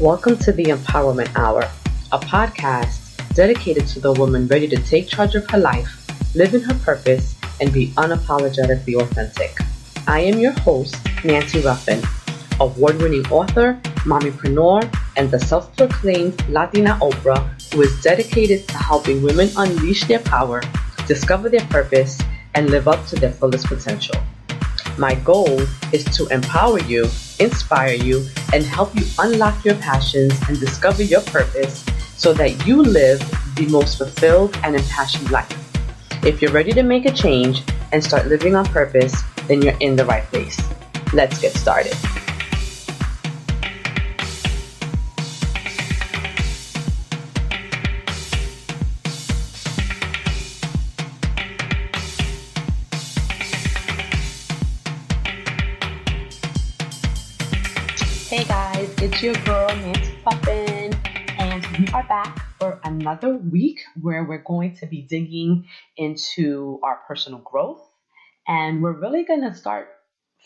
Welcome to the EmpowHERment Hour, a podcast dedicated to the woman ready to take charge of her life, live in her purpose, and be unapologetically authentic. I am your host, Nancy Ruffin, award-winning author, mommypreneur, and the self-proclaimed Latina Oprah who is dedicated to helping women unleash their power, discover their purpose, and live up to their fullest potential. My goal is to empower you, inspire you, and help you unlock your passions and discover your purpose so that you live the most fulfilled and impassioned life. If you're ready to make a change and start living on purpose, then you're in the right place. Let's get started. Hey guys, it's your girl Nancy Ruffin, and we are back for another week where we're going to be digging into our personal growth, and we're really going to start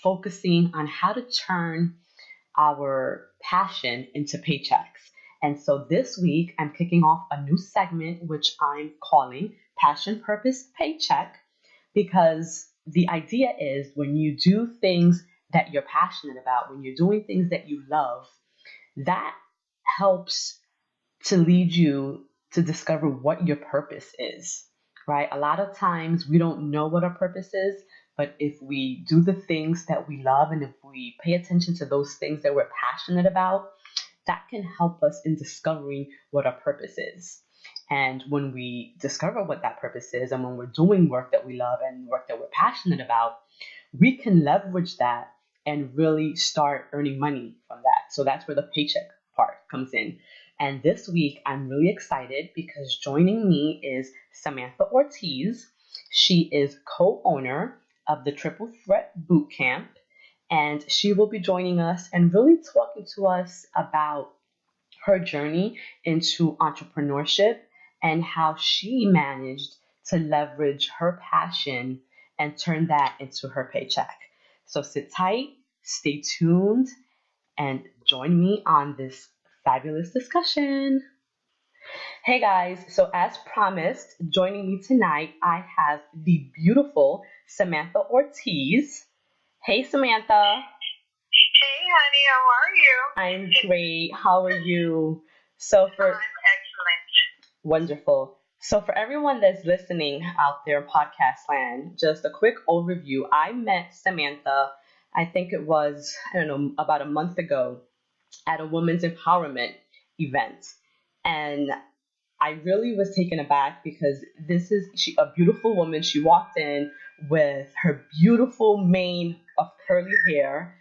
focusing on how to turn our passion into paychecks. And so this week I'm kicking off a new segment which I'm calling Passion, Purpose, Paycheck, because the idea is when you do things that you're passionate about, when you're doing things that you love, that helps to lead you to discover what your purpose is, right? A lot of times we don't know what our purpose is, but if we do the things that we love and if we pay attention to those things that we're passionate about, that can help us in discovering what our purpose is. And when we discover what that purpose is, and when we're doing work that we love and work that we're passionate about, we can leverage that and really start earning money from that. So that's where the paycheck part comes in. And this week, I'm really excited because joining me is Samantha Ortiz. She is co-owner of the Triple-Threat-Bootcamp, and she will be joining us and really talking to us about her journey into entrepreneurship and how she managed to leverage her passion and turn that into her paycheck. So sit tight, stay tuned, and join me on this fabulous discussion. Hey guys, so as promised, joining me tonight, I have the beautiful Samantha Ortiz. Hey Samantha. Hey honey, how are you? I'm great. How are you? I'm excellent. Wonderful. So for everyone that's listening out there in podcast land, just a quick overview. I met Samantha, I think it was, about a month ago at a women's empowerment event. And I really was taken aback because this is a beautiful woman. She walked in with her beautiful mane of curly hair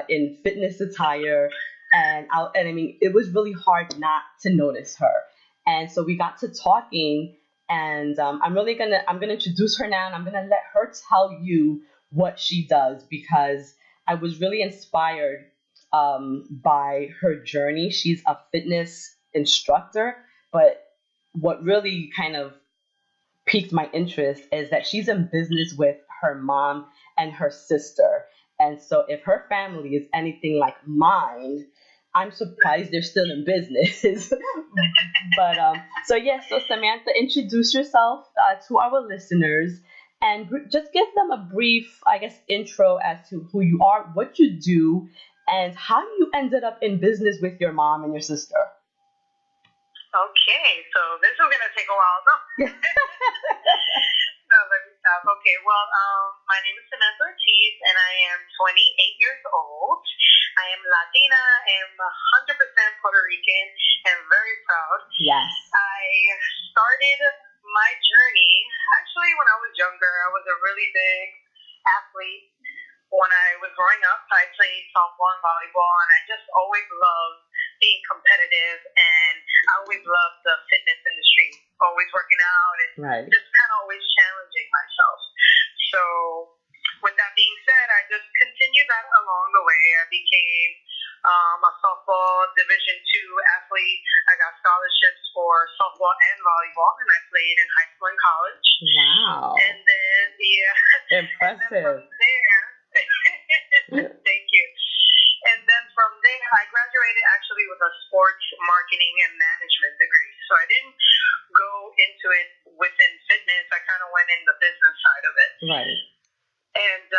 in fitness attire. And I mean, it was really hard not to notice her. And so we got to talking, and I'm gonna introduce her now, and I'm gonna let her tell you what she does because I was really inspired by her journey. She's a fitness instructor, but what really kind of piqued my interest is that she's in business with her mom and her sister. And so if her family is anything like mine, I'm surprised they're still in business. But so Samantha, introduce yourself to our listeners and just give them a brief, intro as to who you are, what you do, and how you ended up in business with your mom and your sister. Okay, so this is going to take a while. No, let me stop. Okay, well, my name is Samantha Ortiz, and I am 28 years old. I am Latina. I am 100% Puerto Rican, and very proud. Yes. I started my journey, actually, when I was younger. I was a really big athlete. When I was growing up, I played softball and volleyball, and I just always loved being competitive, and I always loved the fitness industry, always working out and just kind of always challenging myself. So with that being said, I just continued that along the way. I became a softball Division II athlete. I got scholarships for softball and volleyball, and I played in high school and college. Wow. And then, impressive. And then from there, thank you. And then from there, I graduated actually with with a sports marketing and management degree. So I didn't go into it within fitness. I kind of went in the business side of it. Right. And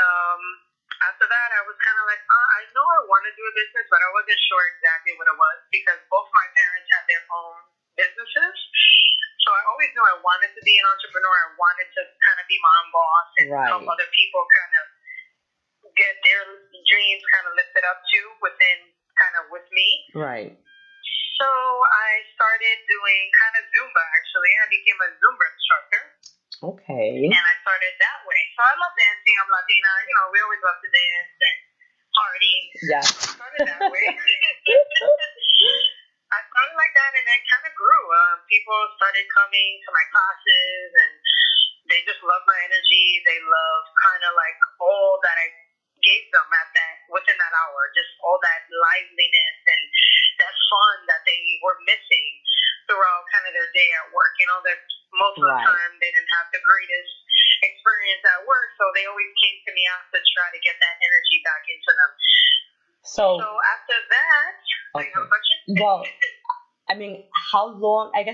after that, I was kind of like, I know I want to do a business, but I wasn't sure exactly what it was because both my parents had their own businesses. So I always knew I wanted to be an entrepreneur. I wanted to kind of be my own boss and help other people kind of get their dreams kind of lifted up too with me. Right. So I started doing kind of Zumba, actually. I became a Zumba instructor. Okay. And I started that way. So I love dancing. I'm Latina. You know, we always love to dance and party. Yeah. So I started that way. I started like that, and it kind of grew. People started coming to my classes, and they just love my energy. They love kind of like all that I gave them within that hour, just all that liveliness and that fun that they were missing throughout kind of their day at work. You know, that most of the time they didn't have the greatest experience at work, so they always came to me to try to get that energy back into them. So after that, you have a question? Well, I mean, how long have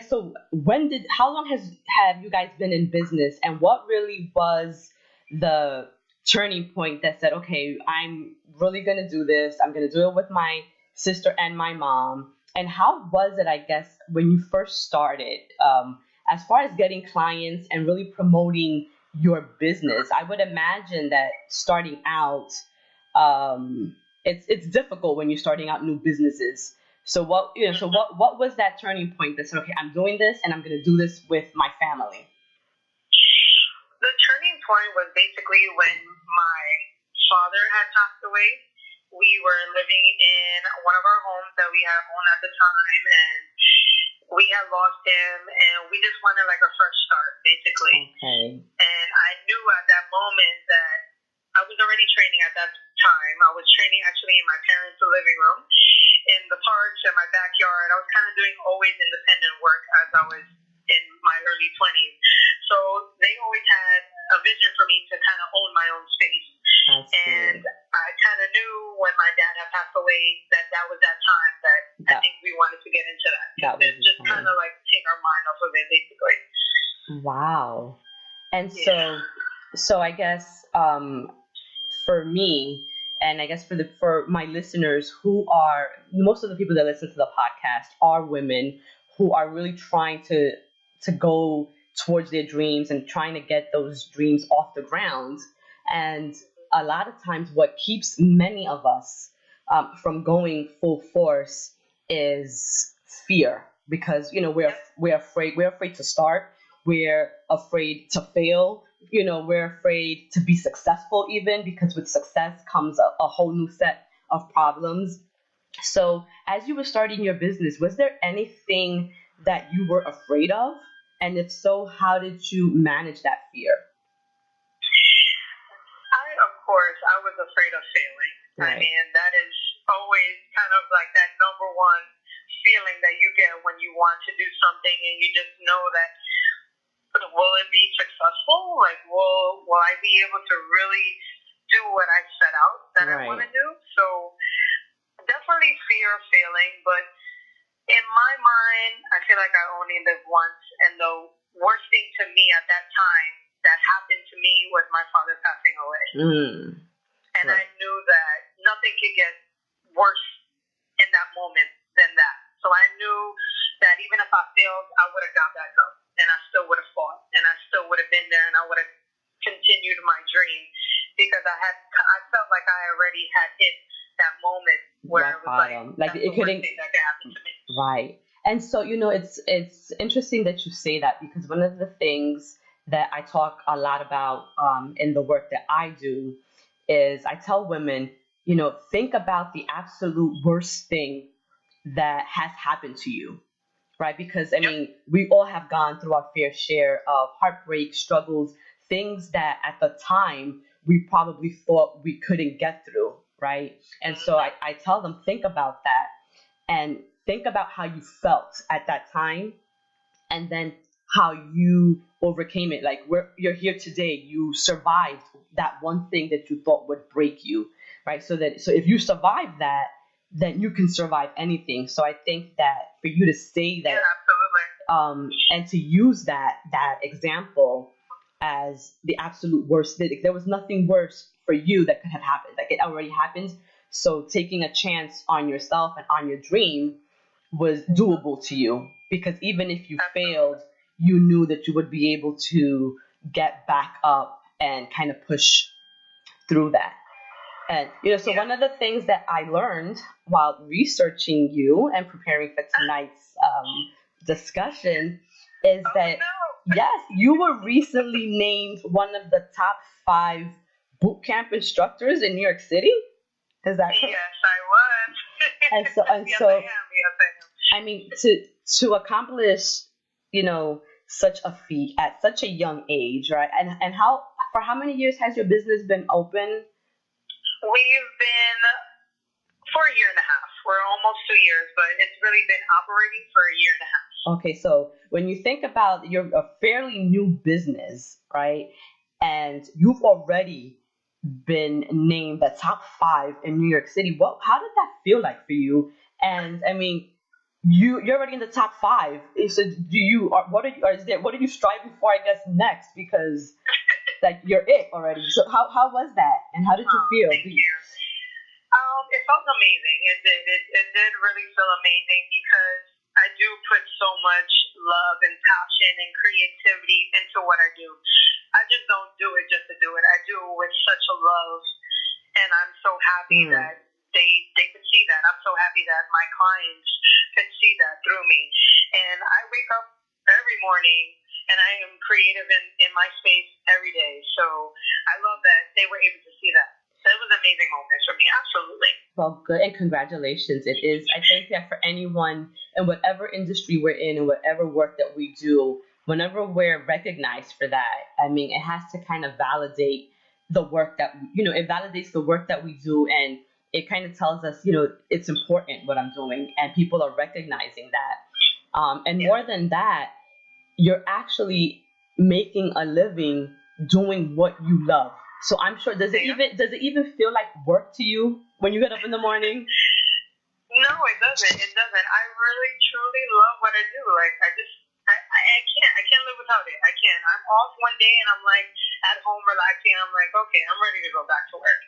you guys been in business, and what really was the turning point that said, okay, I'm really going to do this. I'm going to do it with my sister and my mom. And how was it, I guess, when you first started, as far as getting clients and really promoting your business? I would imagine that starting out, it's difficult when you're starting out new businesses. So what was that turning point that said, okay, I'm doing this and I'm going to do this with my family? The turning point was basically when my father had passed away. We were living in one of our homes that we had owned at the time, and we had lost him, and we just wanted like a fresh start, basically. Okay. And I knew at that moment that I was already training at that time. I was training actually in my parents' living room, in the parks, in my backyard. I was kind of doing always independent work as I was in my early 20s. So they always had a vision for me to kind of own my own space. And I kind of knew when my dad had passed away that was that time that I think we wanted to get into that. Just kind of like take our mind off of it, basically. Wow. And so I guess for me, and I guess for my listeners who are, most of the people that listen to the podcast are women who are really trying to go towards their dreams and trying to get those dreams off the ground. And a lot of times what keeps many of us from going full force is fear, because, you know, we're afraid to start. We're afraid to fail. You know, we're afraid to be successful even, because with success comes a whole new set of problems. So as you were starting your business, was there anything that you were afraid of? And if so, how did you manage that fear? Of course, I was afraid of failing. Right. I mean, that is always kind of like that number one feeling that you get when you want to do something and you just know that, will it be successful? Like, will I be able to really do what I set out that I want to do? So definitely fear of failing, but in my mind, I feel like I only live once, and the worst thing to me at that time that happened to me was my father passing away. And I knew that nothing could get worse in that moment than that. So I knew that even if I failed, I would have got back up, and I still would have fought, and I still would have been there, and I would have continued my dream, because I felt like I already had hit that moment where it was like it couldn't thing that could happen to me. Right. And so, you know, it's interesting that you say that, because one of the things that I talk a lot about in the work that I do is I tell women, you know, think about the absolute worst thing that has happened to you, right? Because, I mean, we all have gone through our fair share of heartbreak, struggles, things that at the time we probably thought we couldn't get through, right? And so I tell them, think about that, and think about how you felt at that time, and then how you overcame it. Like, you're here today, you survived that one thing that you thought would break you, right? So if you survive that, then you can survive anything. So I think that for you to say that, Yeah, absolutely. and to use that example as the absolute worst, there was nothing worse for you that could have happened. Like, it already happened. So taking a chance on yourself and on your dream was doable to you, because even if you failed, you knew that you would be able to get back up and kind of push through that. And, so one of the things that I learned while researching you and preparing for tonight's discussion is that, yes, you were recently named one of the top 5 bootcamp instructors in New York City. Is that correct? Yes, I was. And so, yes, I am. Yes, I am. I mean, to accomplish, such a feat at such a young age, right? And for how many years has your business been open? We've been for a year and a half. We're almost 2 years, but it's really been operating for a year and a half. Okay, so when you think about, you're a fairly new business, right? And you've already been named the top 5 in New York City. How did that feel like for you? And I mean, you're already in the top 5. So what are you striving for, I guess, next? Because like, you're it already. So how was that? And how did you feel? Thank you. It felt amazing. It did. It did really feel amazing, because I do put so much love and passion and creativity into what I do. I just don't do it just to do it. I do it with such a love, and I'm so happy that they could see that. I'm so happy that my clients could see that through me. And I wake up every morning and I am creative in my space every day. So I love that they were able to see that. So it was an amazing moment for me, absolutely. Well, good, and congratulations. It is. I think that for anyone in whatever industry we're in and whatever work that we do, whenever we're recognized for that, I mean, it has to kind of validate the work that, it validates the work that we do, and it kind of tells us, it's important what I'm doing, and people are recognizing that. And more than that, you're actually making a living doing what you love. So I'm sure, does it even feel like work to you when you get up in the morning? No, it doesn't. It doesn't. I really, truly love what I do. Like, I can't live without it. I can't. I'm off one day and I'm like at home relaxing. I'm like, okay, I'm ready to go back to work.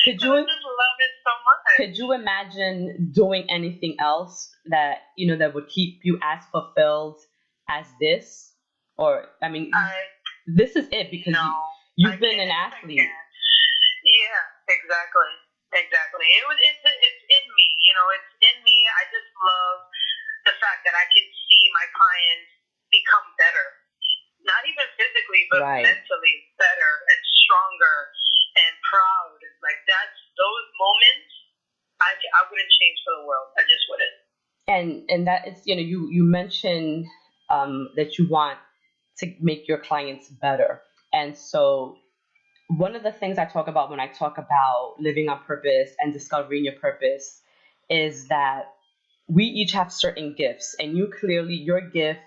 I just love it so much. Could you imagine doing anything else that, that would keep you as fulfilled as this? Or, I mean, this is it, because you've been an athlete. Yeah, exactly. It's in me. It's in me. I just love the fact that I can see my clients become better. Not even physically, but mentally better and stronger and proud. Like, those moments, I wouldn't change for the world. I just wouldn't. And that is, you mentioned that you want to make your clients better. And so one of the things I talk about when I talk about living on purpose and discovering your purpose is that we each have certain gifts, and your gift,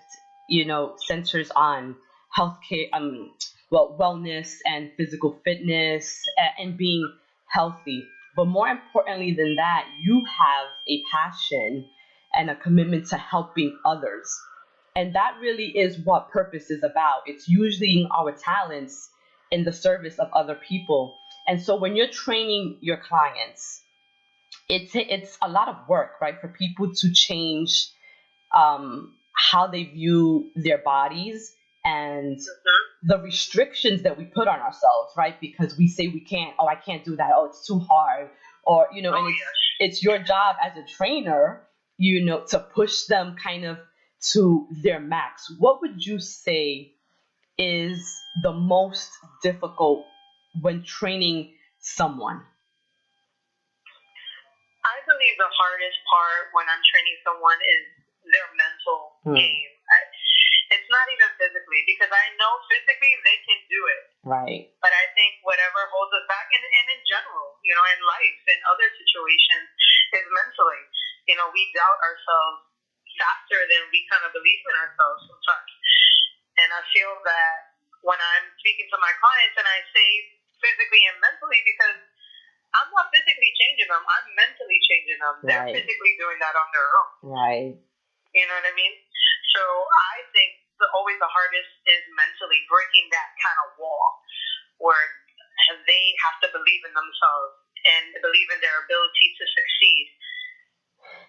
centers on healthcare, wellness and physical fitness, and being healthy. But more importantly than that, you have a passion and a commitment to helping others. And that really is what purpose is about. It's using our talents in the service of other people. And so when you're training your clients, it's a lot of work, right? For people to change how they view their bodies and the restrictions that we put on ourselves, right? Because we say we can't, I can't do that. Oh, it's too hard. Or, and it's your job as a trainer, to push them kind of to their max. What would you say is the most difficult when training someone? I believe the hardest part when I'm training someone is their mental game. It's not even physically, because I know physically they can do it. Right. But I think whatever holds us back, and in general, in life and other situations, is mentally. We doubt ourselves faster than we kind of believe in ourselves sometimes. And I feel that when I'm speaking to my clients and I say physically and mentally, because I'm not physically changing them. I'm mentally changing them. Right. They're physically doing that on their own. Right. You know what I mean? So I think always the hardest is mentally breaking that kind of wall where they have to believe in themselves and believe in their ability to succeed.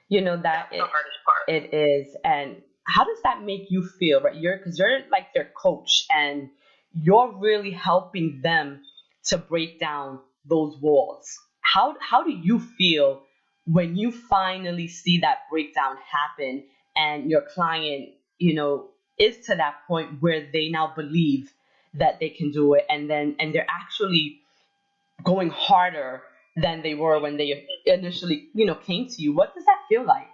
You know, that's the hardest part. It is. And how does that make you feel, right? Because you're like their coach and you're really helping them to break down those walls. How do you feel when you finally see that breakdown happen and your client, you know, is to that point where they now believe that they can do it and they're actually going harder than they were when they initially, you know, came to you? What does that feel like?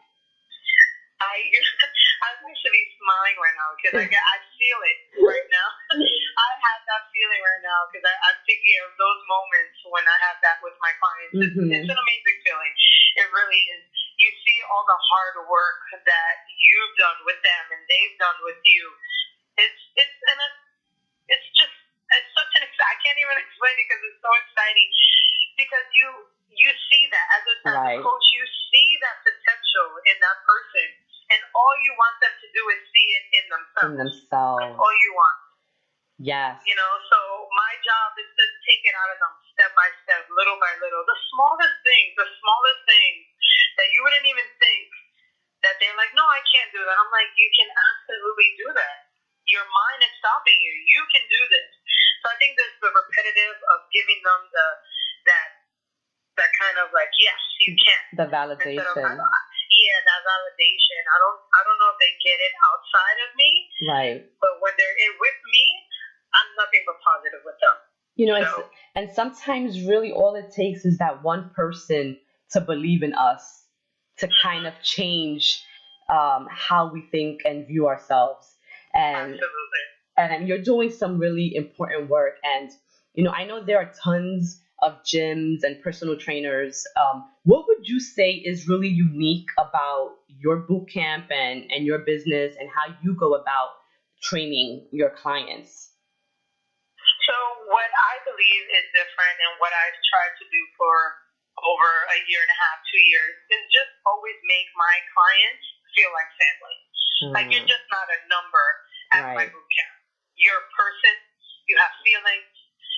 I'm actually smiling right now because I feel it right now. I have that feeling right now because I'm thinking of those moments when I have that with my clients. It's an amazing feeling. It really is. You see all the hard work that you've done with them and they've done with you. It's such an I can't even explain it because it's so exciting because you see that as a coach, you see that potential in that person. And all you want them to do is see it in themselves. That's all you want. Yes. You know, so my job is to take it out of them step by step, little by little. The smallest things that you wouldn't even think that they're like, no, I can't do that. I'm like, you can absolutely do that. Your mind is stopping you. You can do this. So I think there's the repetitive of giving them that kind of like, yes, you can. The validation. Yeah, that validation. I don't know if they get it outside of me. Right. But when they're in with me, I'm nothing but positive with them. You know, and sometimes really all it takes is that one person to believe in us to kind of change how we think and view ourselves. And absolutely. And you're doing some really important work. And, you know, I know there are tons of gyms and personal trainers. What would you say is really unique about your boot camp and your business and how you go about training your clients? So what I believe is different and what I've tried to do for over a year and a half, 2 years, is just always make my clients feel like family. Like you're just not a number at my boot camp. You're a person, you have feelings,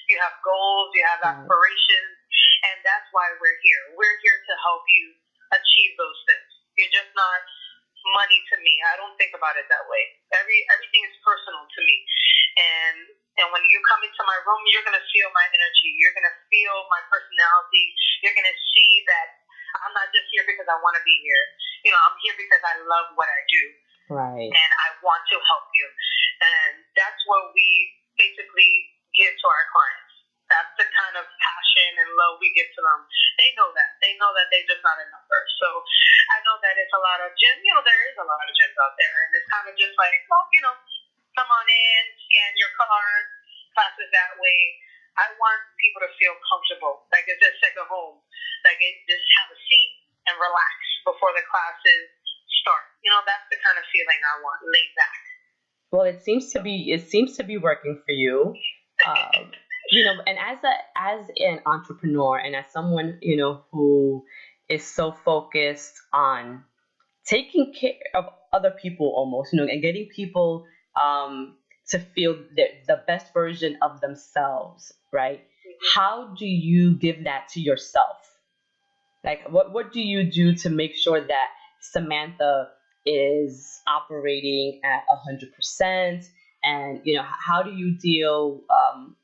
you have goals, you have aspirations, and that's why we're here. We're here to help you achieve those things. You're just not money to me. I don't think about it that way. Everything is personal to me. And when you come into my room, you're going to feel my energy. You're going to feel my personality. You're going to see that I'm not just here because I want to be here. You know, I'm here because I love what I do. Right. And I want to help you. And that's what we basically give to our clients. That's the kind of passion and love we give to them. They know that. They know that they're just not a number. So I know that it's a lot of gyms. You know, there is a lot of gyms out there. And it's kind of just like, well, you know, come on in, scan your card, classes that way. I want people to feel comfortable. Like it's just like a home. Like just have a seat and relax before the classes start. You know, that's the kind of feeling I want, laid back. Well, it seems to be working for you. You know, and as an entrepreneur and as someone, you know, who is so focused on taking care of other people almost, you know, and getting people to feel the best version of themselves, right? Mm-hmm. How do you give that to yourself? Like, what do you do to make sure that Samantha is operating at 100%? And, you know, how do you deal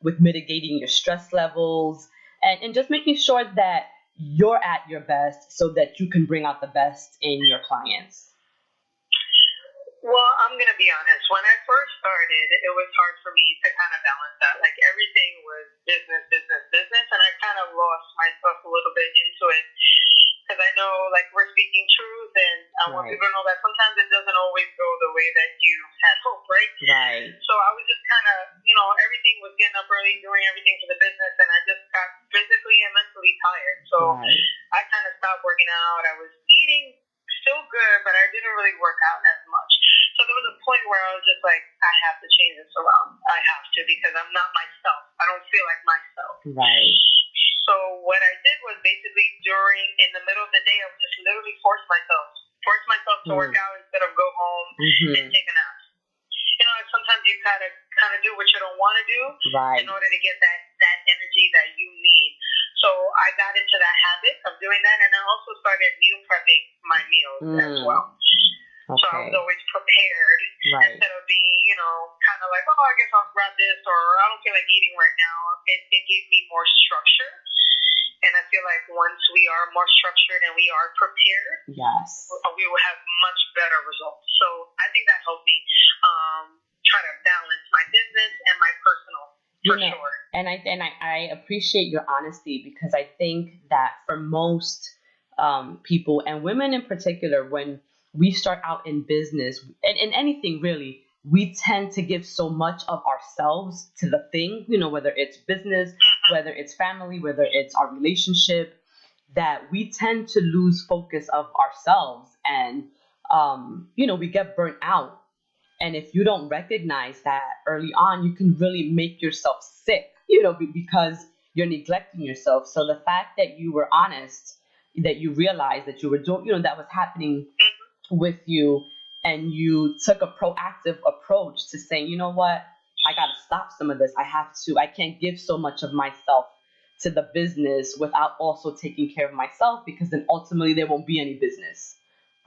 with mitigating your stress levels and just making sure that you're at your best so that you can bring out the best in your clients? Well, I'm going to be honest. When I first started, it was hard for me to kind of balance that. Like everything was business, and I kind of lost myself a little bit into it. Because I know, like, we're speaking truth, and I want people to know that sometimes it doesn't always go the way that you had hoped, right? Right. So I was just kind of, you know, everything was getting up early, doing everything for the business, and I just got physically and mentally tired. So I kind of stopped working out. I was eating still good, but I didn't really work out as much. So there was a point where I was just like, I have to change this around. I have to, because I'm not myself. I don't feel like myself. Right. So So what I did was basically in the middle of the day, I would just literally force myself to work out instead of go home and take a nap. Like sometimes you kind of do what you don't want to do in order to get that energy that you need. So I got into that habit of doing that, and I also started meal prepping my meals as well. Okay. So I was always prepared instead of being, kind of like, oh, I guess I'll grab this, or I don't feel like eating right now. It gave me more structure. And I feel like once we are more structured and we are prepared, we will have much better results. So I think that helped me try to balance my business and my personal, for sure. And I appreciate your honesty, because I think that for most people, and women in particular, when we start out in business, and in anything really, we tend to give so much of ourselves to the thing, whether it's business, whether it's family, whether it's our relationship, that we tend to lose focus of ourselves, and, we get burnt out. And if you don't recognize that early on, you can really make yourself sick, because you're neglecting yourself. So the fact that you were honest, that you realized that you were doing, that was happening with you, and you took a proactive approach to saying, you know what, I got to stop some of this. I can't give so much of myself to the business without also taking care of myself, because then ultimately there won't be any business,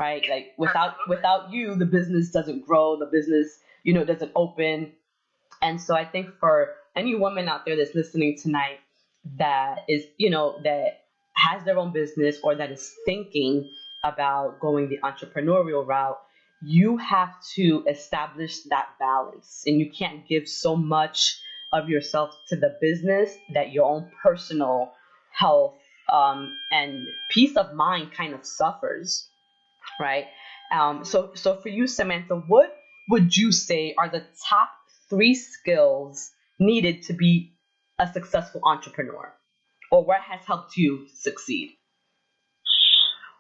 right? Like without you, the business doesn't grow, the business, doesn't open. And so I think for any woman out there that's listening tonight that is, that has their own business, or that is thinking about going the entrepreneurial route, you have to establish that balance, and you can't give so much of yourself to the business that your own personal health and peace of mind kind of suffers, right? So for you, Samantha, what would you say are the top 3 skills needed to be a successful entrepreneur, or what has helped you succeed?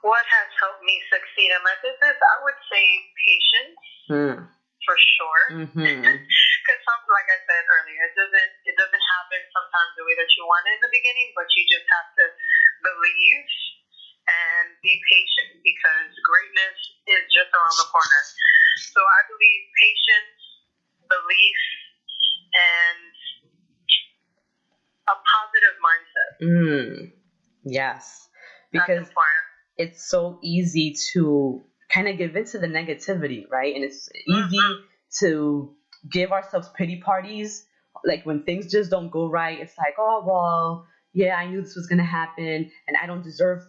What has helped me succeed in my business? I would say patience, for sure. Because like I said earlier, it doesn't happen sometimes the way that you want it in the beginning, but you just have to believe and be patient, because greatness is just around the corner. So I believe patience, belief, and a positive mindset. Yes, because that's important. It's so easy to kind of give into the negativity, right? And it's easy to give ourselves pity parties. Like when things just don't go right, it's like, oh, well, yeah, I knew this was going to happen, and I don't deserve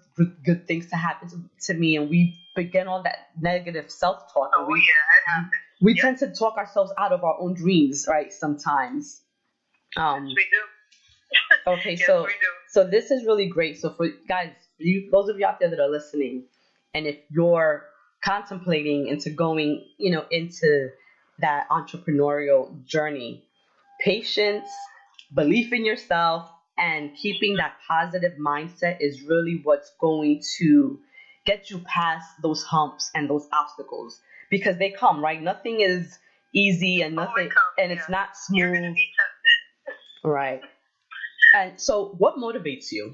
good things to happen to me. And we begin all that negative self-talk. It happens. We tend to talk ourselves out of our own dreams, right? Sometimes. Yes, we do. Okay, yes, so we do. So this is really great. So for guys, those of you out there that are listening, and if you're contemplating into going, into that entrepreneurial journey, patience, belief in yourself, and keeping that positive mindset is really what's going to get you past those humps and those obstacles, because they come, right? Nothing is easy, and it's not smooth. You're going to be tested. Right. And so what motivates you?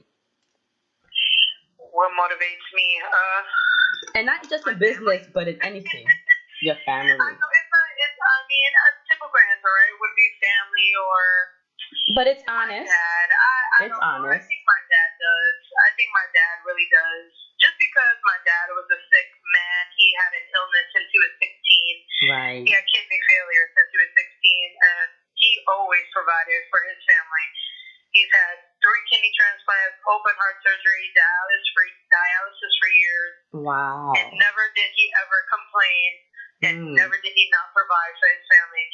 What motivates me? And not just in business, but in anything. Your family. I know a typical answer, right, would be family or... But it's honest. My dad. I don't know. I think my dad does. I think my dad really does. Just because my dad was a sick man, he had an illness since he was 16. Right. He had kidney failure since he was 16, and he always provided for his family. He's had 3 kidney transplants, open heart surgery, dialysis for years. Wow. And never did he ever complain, and never did he not provide for his family.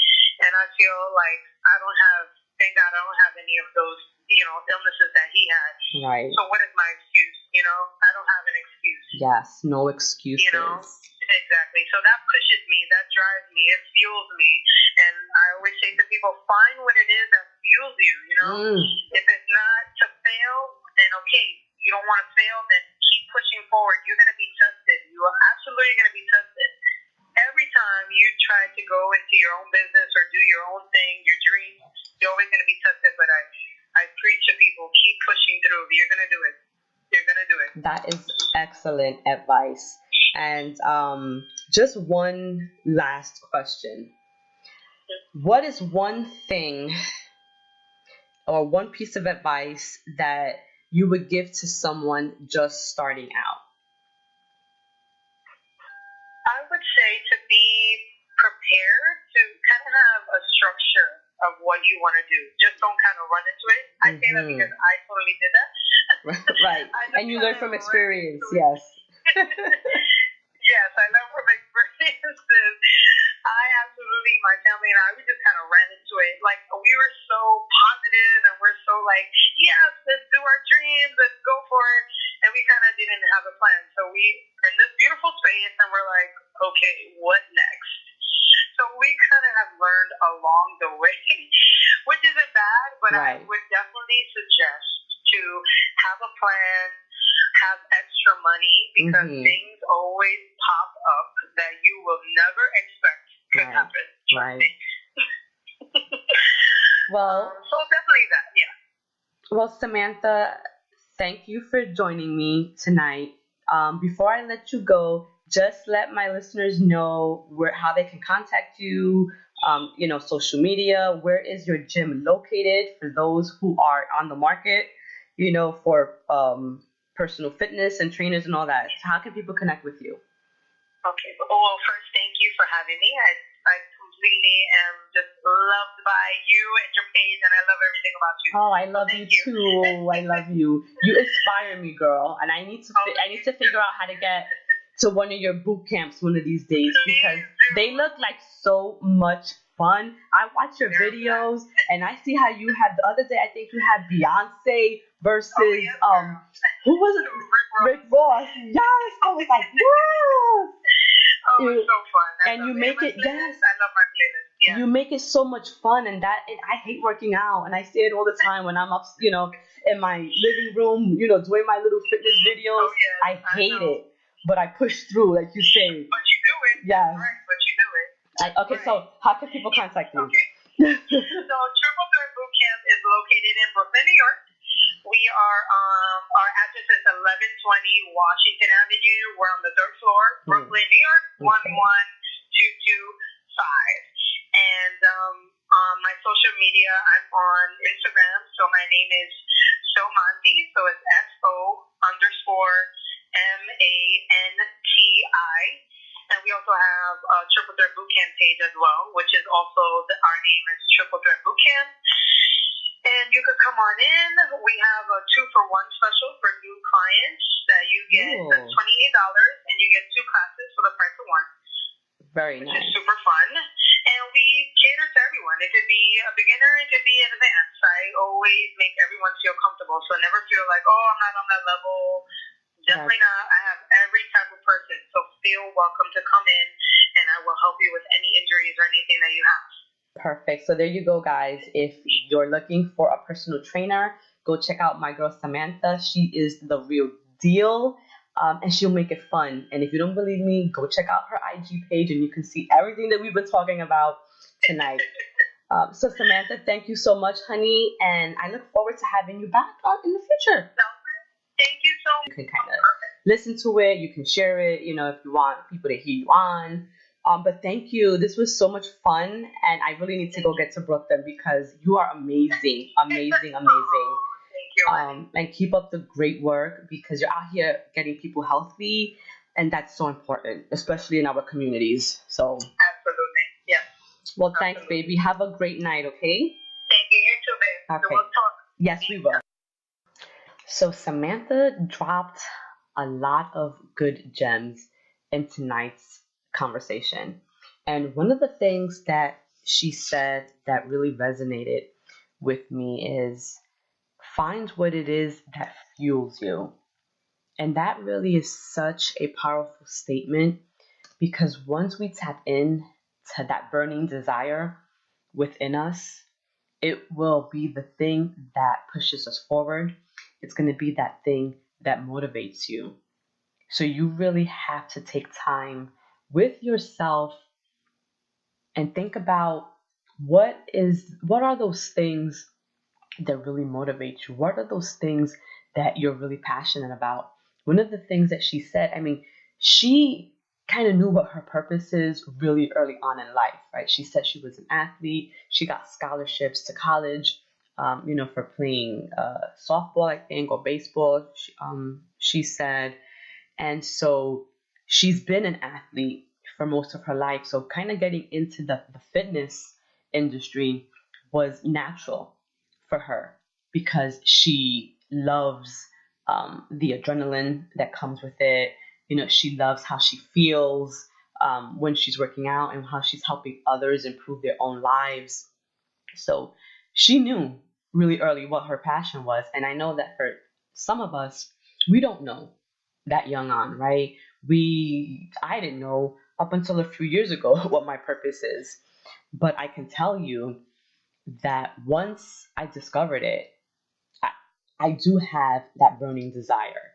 And I feel like thank God I don't have any of those, illnesses that he had. Right. So what is my excuse? I don't have an excuse. Yes, no excuses. Exactly. So that pushes me, that drives me, it fuels me. And I always say to people, find what it is that fuels you, If it's not to fail, then okay. You don't want to fail, then keep pushing forward. You're going to be tested. You are absolutely going to be tested. Every time you try to go into your own business or do your own thing, your dream, you're always going to be tested. But I preach to people, keep pushing through. You're going to do it. You're going to do it. That is excellent advice. And just one last question. What is one thing or one piece of advice that you would give to someone just starting out? I would say to be prepared, to kind of have a structure of what you want to do. Just don't kind of run into it. I say that because I totally did that. Right. And you learn from experience, yes. Yes, I learned from experiences. I absolutely, my family and I, we just kind of ran into it. Like, we were so positive and we're so like, yes, let's do our dreams, let's go for it. And we kind of didn't have a plan. So we are in this beautiful space and we're like, okay, what next? So we kind of have learned along the way, which isn't bad, but Right. I would definitely suggest to have a plan, have extra money, because things always pop up that you will never expect could happen. Right. Well, so definitely that, yeah. Well, Samantha, thank you for joining me tonight. Before I let you go, just let my listeners know how they can contact you, social media. Where is your gym located for those who are on the market, for personal fitness and trainers and all that? So how can people connect with you? Okay. Well, first, thank you for having me. I completely am just loved by you and your page, and I love everything about you. Oh, I love you too. I love you. You inspire me, girl. And I need to figure out how to get to one of your boot camps one of these days, because they look like so much fun. I watch your videos and I see how you had the other day. I think you had Beyonce versus who was it? Rick Ross. Yes, I was like, yes. Oh, it's so fun. And you make it, yes. I love my playlist. Yeah. You make it so much fun, and I hate working out, and I say it all the time when I'm up, in my living room, doing my little fitness videos. Oh, yes, I hate it, but I push through, like you say. But you do it. Yeah. Right, but you do it. Okay, so how can people contact you? Okay. So Triple Threat Bootcamp is located in Brooklyn, New York. We are, our address is 1120 Washington Avenue. We're on the 3rd floor, Brooklyn, New York, 11225. And on my social media, I'm on Instagram. So my name is Somanti. So it's SO_MANTI. And we also have a Triple Threat Bootcamp page as well, which is also our name is Triple Threat Bootcamp. And you could come on in. We have a 2-for-1 special for new clients that you get $28, and you get 2 classes for the price of 1. Very nice. Which is super fun. And we cater to everyone. It could be a beginner, it could be an advanced. I always make everyone feel comfortable, so never feel like, oh, I'm not on that level. Definitely not. I have every type of person, so feel welcome to come in, and I will help you with any injuries or anything that you have. Perfect. So there you go, guys. If you're looking for a personal trainer, go check out my girl Samantha. She is the real deal, and she'll make it fun. And if you don't believe me, go check out her IG page, and you can see everything that we've been talking about tonight. So Samantha, thank you so much, honey, and I look forward to having you back in the future. Thank you so much. You can kind of listen to it. You can share it, if you want people to hear you on. But thank you. This was so much fun, and I really need to go get to Brooklyn because you are amazing, amazing, amazing. Thank you. And keep up the great work because you're out here getting people healthy, and that's so important, especially in our communities. So absolutely, yeah. Well, thanks, baby. Have a great night, okay? Thank you. You too, babe. Okay. So we'll talk. Yes, we will. So Samantha dropped a lot of good gems in tonight's conversation. And one of the things that she said that really resonated with me is find what it is that fuels you. And that really is such a powerful statement because once we tap in to that burning desire within us, it will be the thing that pushes us forward. It's going to be that thing that motivates you. So you really have to take time with yourself and think about what are those things that really motivate you? What are those things that you're really passionate about? One of the things that she said, I mean, she kind of knew what her purpose is really early on in life, right? She said she was an athlete. She got scholarships to college, for playing softball, I think, or baseball. She said, and so she's been an athlete for most of her life. So kind of getting into the fitness industry was natural for her because she loves the adrenaline that comes with it. She loves how she feels when she's working out and how she's helping others improve their own lives. So she knew really early what her passion was. And I know that for some of us, we don't know that young on, right? I didn't know up until a few years ago what my purpose is. But I can tell you that once I discovered it, I, I do have that burning desire,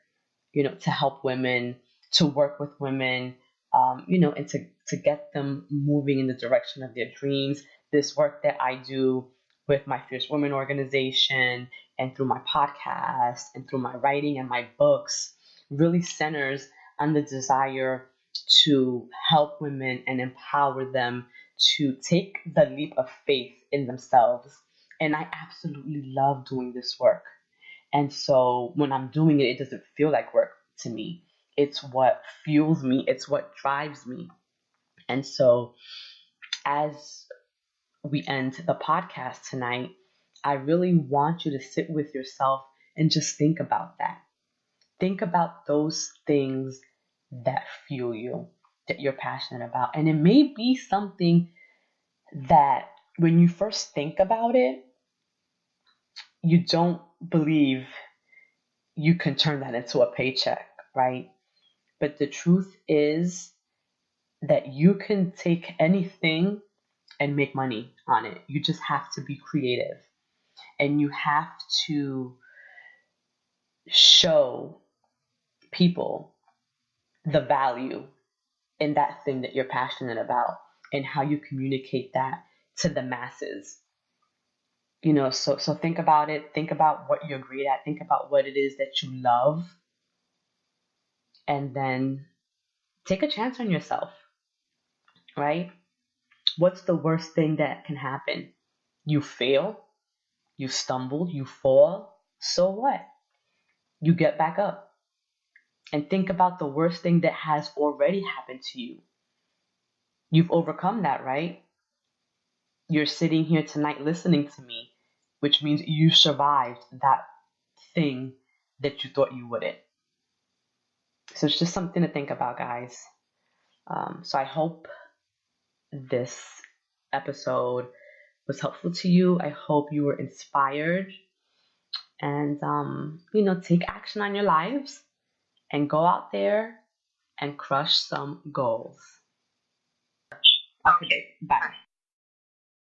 to help women, to work with women, and to get them moving in the direction of their dreams. This work that I do with my Fierce Women organization and through my podcast and through my writing and my books really centers on the desire to help women and empower them to take the leap of faith in themselves. And I absolutely love doing this work. And so when I'm doing it, it doesn't feel like work to me. It's what fuels me, it's what drives me. And so as we end the podcast tonight, I really want you to sit with yourself and just think about that. Think about those things that fuel you, that you're passionate about. And it may be something that when you first think about it, you don't believe you can turn that into a paycheck, right? But the truth is that you can take anything and make money on it. You just have to be creative and you have to show people the value in that thing that you're passionate about and how you communicate that to the masses. So think about it. Think about what you're great at. Think about what it is that you love. And then take a chance on yourself, right? What's the worst thing that can happen? You fail, you stumble, you fall. So what? You get back up. And think about the worst thing that has already happened to you. You've overcome that, right? You're sitting here tonight listening to me, which means you survived that thing that you thought you wouldn't. So it's just something to think about, guys. So I hope this episode was helpful to you. I hope you were inspired and, take action on your lives and go out there and crush some goals. Okay, bye.